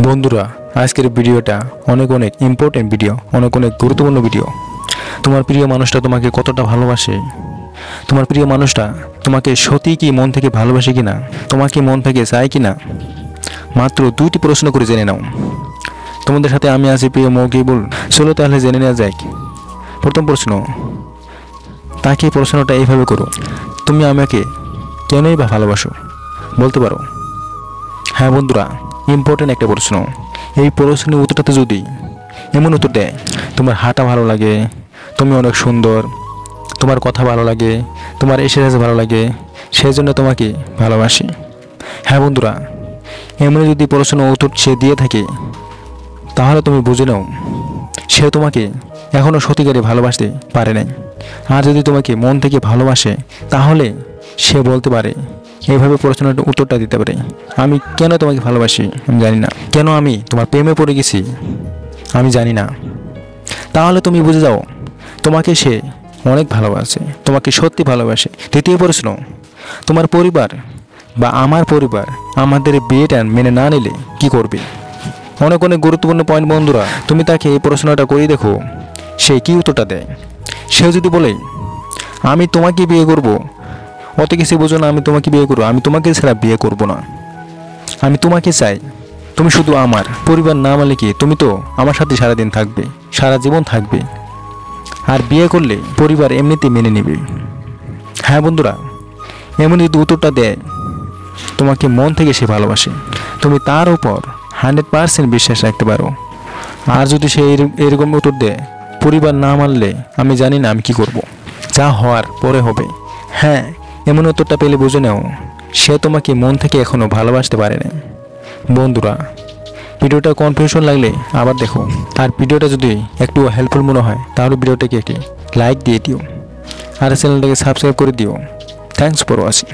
বন্ধুরা, আজকের ভিডিওটা অনেক ইম্পর্টেন্ট ভিডিও, অনেক গুরুত্বপূর্ণ ভিডিও। তোমার প্রিয় মানুষটা তোমাকে কতটা ভালোবাসে, তোমার প্রিয় মানুষটা তোমাকে সত্যি কি মন থেকে ভালোবাসে কিনা, তোমাকে মন থেকে চায় কিনা, মাত্র 2টি প্রশ্ন করে জেনে নাও। তোমাদের সাথে আমি আছি প্রিয় মকিবুল। চলো তাহলে জেনে নেওয়া যাক। প্রথম প্রশ্ন, তাকে প্রশ্নটা এইভাবে করো, তুমি আমাকে কেনই বা ভালোবাসো, বলতে পারো। হ্যাঁ বন্ধুরা, ইম্পর্টেন্ট একটা প্রশ্ন। এই প্রশ্নের উত্তরটাতে যদি এমন উত্তর দেয়, তোমার হাঁটা ভালো লাগে, তুমি অনেক সুন্দর, তোমার কথা ভালো লাগে, তোমার এসেছে ভালো লাগে, সেই জন্য তোমাকে ভালোবাসি। হ্যাঁ বন্ধুরা, এমন যদি প্রশ্ন উত্তর সে দিয়ে থাকে, তাহলে তুমি বুঝে নাও সে তোমাকে এখনও সত্যিকারে ভালোবাসতে পারে নাই। আর যদি তোমাকে মন থেকে ভালোবাসে, তাহলে সে বলতে পারে, এইভাবে প্রশ্নের উত্তরটা দিতে পারে, আমি কেন তোমাকে ভালোবাসি আমি জানি না, কেন আমি তোমার প্রেমে পড়ে গেছি আমি জানি না। তাহলে তুমি বুঝে যাও তোমাকে সে অনেক ভালোবাসে, তোমাকে সত্যি ভালোবাসে। তৃতীয় প্রশ্ন, তোমার পরিবার বা আমার পরিবার আমাদের বিয়েটা মেনে না নিলে কি করবে? অনেক গুরুত্বপূর্ণ পয়েন্ট বন্ধুরা। তুমি তাকে এই প্রশ্নটা করে দেখো, সে কি উত্তরটা দেয়। সে যদি বলে, আমি তোমাকে বিয়ে করব, অত কিছু বোঝো না, আমি তোমাকে বিয়ে করবো, আমি তোমাকে ছাড়া বিয়ে করব না, আমি তোমাকে চাই, তুমি শুধু আমার। পরিবার না মানে কি, তুমি তো আমার সাথে সারাদিন থাকবে, সারা জীবন থাকবে, আর বিয়ে করলে পরিবার এমনিতে মেনে নেবে। হ্যাঁ বন্ধুরা, এমন যদি উত্তরটা দেয়, তোমাকে মন থেকে সে ভালোবাসে, তুমি তার উপর 100% বিশ্বাস রাখতে পারো। আর যদি সে এরকম উত্তর দেয়, পরিবার না মানলে আমি জানি না আমি কি করব, যা হওয়ার পরে হবে। হ্যাঁ, এমন উত্তরটা পেলে বুঝে নাও সে তোমাকে মন থেকে এখনও ভালোবাসতে পারে না। বন্ধুরা, ভিডিওটা কনফিউশন লাগলে আবার দেখো, আর ভিডিওটা যদি একটু হেল্পফুল মনে হয় তাহলে ভিডিওটাকে একটি লাইক দিয়ে দিও, আর চ্যানেলটাকে সাবস্ক্রাইব করে দিও। Thanks for watching.